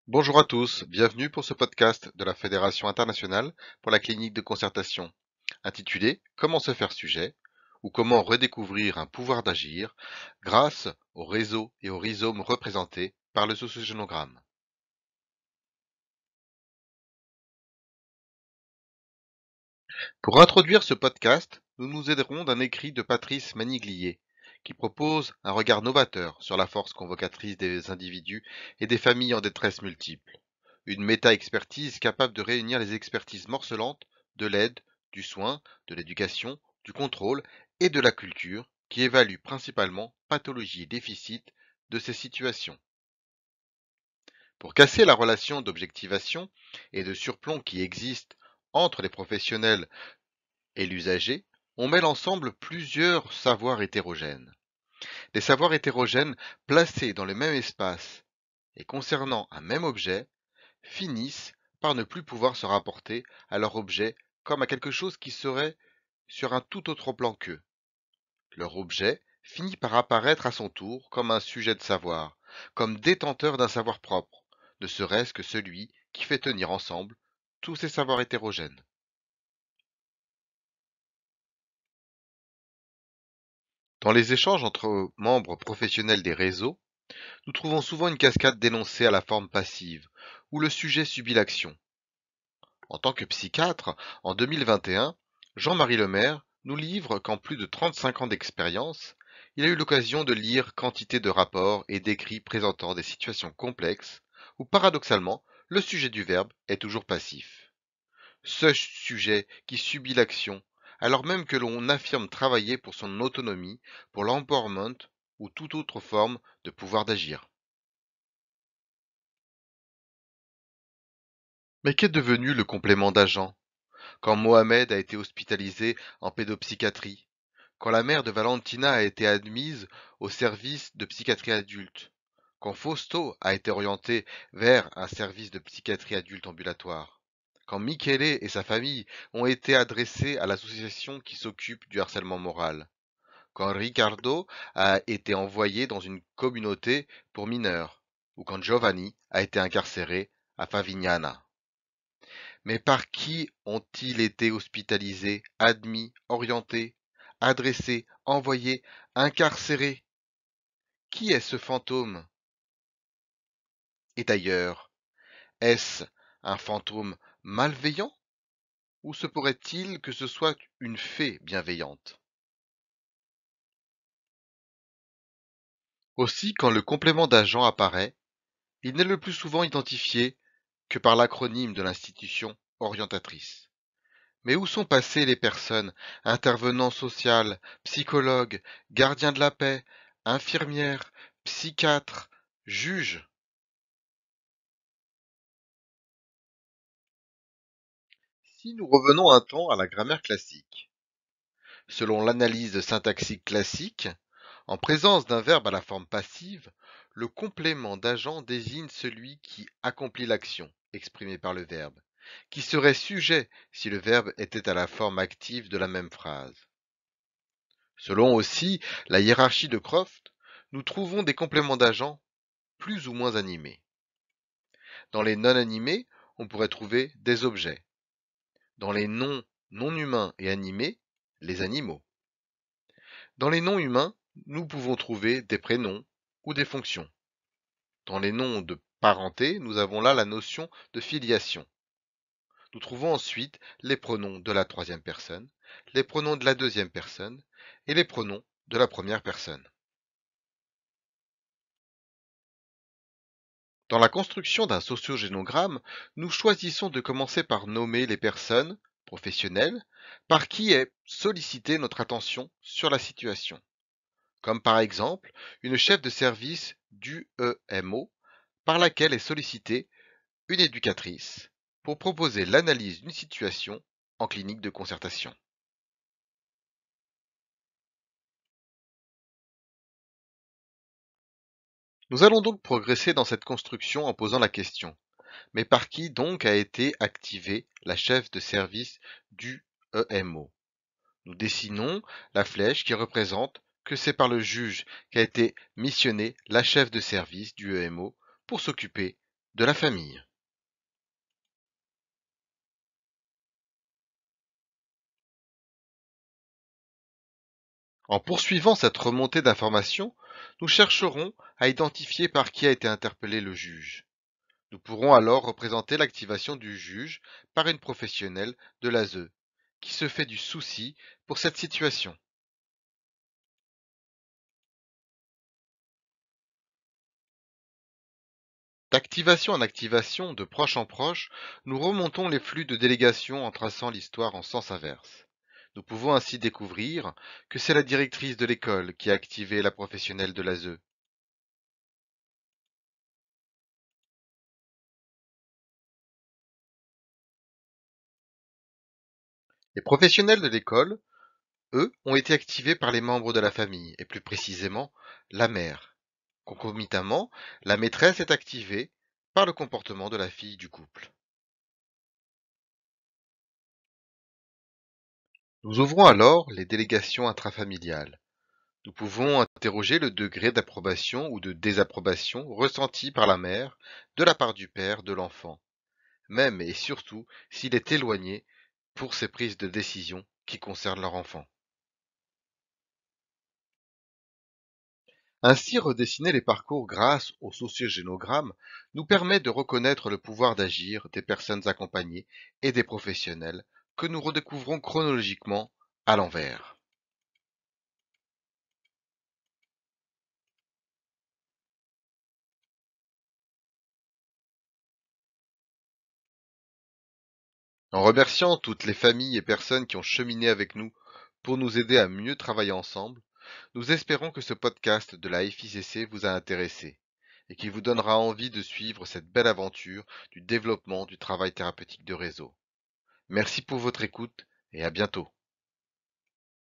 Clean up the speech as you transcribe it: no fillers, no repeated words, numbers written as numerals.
Bonjour à tous, bienvenue pour ce podcast de la Fédération internationale pour la clinique de concertation, intitulé Comment se faire sujet ou comment redécouvrir un pouvoir d'agir grâce au réseau et au rhizome représentés par le sociogénogramme. Pour introduire ce podcast, nous nous aiderons d'un écrit de Patrice Maniglier qui propose un regard novateur sur la force convocatrice des individus et des familles en détresse multiple. Une méta-expertise capable de réunir les expertises morcelantes de l'aide, du soin, de l'éducation, du contrôle et de la culture, qui évalue principalement pathologie et déficit de ces situations. Pour casser la relation d'objectivation et de surplomb qui existe entre les professionnels et l'usager, on mêle ensemble plusieurs savoirs hétérogènes. Les savoirs hétérogènes placés dans le même espace et concernant un même objet finissent par ne plus pouvoir se rapporter à leur objet comme à quelque chose qui serait sur un tout autre plan qu'eux. Leur objet finit par apparaître à son tour comme un sujet de savoir, comme détenteur d'un savoir propre, ne serait-ce que celui qui fait tenir ensemble tous ces savoirs hétérogènes. Dans les échanges entre membres professionnels des réseaux, nous trouvons souvent une cascade d'énoncés à la forme passive, où le sujet subit l'action. En tant que psychiatre, en 2021, Jean-Marie Lemaire nous livre qu'en plus de 35 ans d'expérience, il a eu l'occasion de lire quantité de rapports et d'écrits présentant des situations complexes où paradoxalement, le sujet du verbe est toujours passif. Ce sujet qui subit l'action, alors même que l'on affirme travailler pour son autonomie, pour l'empowerment ou toute autre forme de pouvoir d'agir. Mais qu'est devenu le complément d'agent quand Mohamed a été hospitalisé en pédopsychiatrie, quand la mère de Valentina a été admise au service de psychiatrie adulte, quand Fausto a été orienté vers un service de psychiatrie adulte ambulatoire, quand Michele et sa famille ont été adressés à l'association qui s'occupe du harcèlement moral, quand Ricardo a été envoyé dans une communauté pour mineurs, ou quand Giovanni a été incarcéré à Favignana. Mais par qui ont-ils été hospitalisés, admis, orientés, adressés, envoyés, incarcérés? Qui est ce fantôme? Et d'ailleurs, est-ce un fantôme malveillant? Ou se pourrait-il que ce soit une fée bienveillante? Aussi, quand le complément d'agent apparaît, il n'est le plus souvent identifié que par l'acronyme de l'institution orientatrice. Mais où sont passées les personnes, intervenants sociaux, psychologues, gardiens de la paix, infirmières, psychiatres, juges? Si nous revenons un temps à la grammaire classique, selon l'analyse syntaxique classique, en présence d'un verbe à la forme passive, le complément d'agent désigne celui qui accomplit l'action exprimée par le verbe, qui serait sujet si le verbe était à la forme active de la même phrase. Selon aussi la hiérarchie de Croft, nous trouvons des compléments d'agents plus ou moins animés. Dans les non animés, on pourrait trouver des objets. Dans les non humains et animés, les animaux. Dans les non humains, nous pouvons trouver des prénoms ou des fonctions. Dans les noms de parenté, nous avons là la notion de filiation. Nous trouvons ensuite les pronoms de la troisième personne, les pronoms de la deuxième personne et les pronoms de la première personne. Dans la construction d'un sociogénogramme, nous choisissons de commencer par nommer les personnes professionnelles par qui est sollicitée notre attention sur la situation, comme par exemple une chef de service du EMO par laquelle est sollicitée une éducatrice pour proposer l'analyse d'une situation en clinique de concertation. Nous allons donc progresser dans cette construction en posant la question: mais par qui donc a été activée la chef de service du EMO? Nous dessinons la flèche qui représente que c'est par le juge qu'a été missionnée la chef de service du EMO pour s'occuper de la famille. En poursuivant cette remontée d'informations, nous chercherons à identifier par qui a été interpellé le juge. Nous pourrons alors représenter l'activation du juge par une professionnelle de l'ASE qui se fait du souci pour cette situation. D'activation en activation, de proche en proche, nous remontons les flux de délégation en traçant l'histoire en sens inverse. Nous pouvons ainsi découvrir que c'est la directrice de l'école qui a activé la professionnelle de l'ASE. Les professionnels de l'école, eux, ont été activés par les membres de la famille, et plus précisément la mère. Concomitamment, la maîtresse est activée par le comportement de la fille du couple. Nous ouvrons alors les délégations intrafamiliales. Nous pouvons interroger le degré d'approbation ou de désapprobation ressenti par la mère de la part du père de l'enfant, même et surtout s'il est éloigné pour ses prises de décision qui concernent leur enfant. Ainsi, redessiner les parcours grâce au sociogénogramme nous permet de reconnaître le pouvoir d'agir des personnes accompagnées et des professionnels que nous redécouvrons chronologiquement à l'envers. En remerciant toutes les familles et personnes qui ont cheminé avec nous pour nous aider à mieux travailler ensemble, nous espérons que ce podcast de la FICC vous a intéressé et qu'il vous donnera envie de suivre cette belle aventure du développement du travail thérapeutique de réseau. Merci pour votre écoute et à bientôt.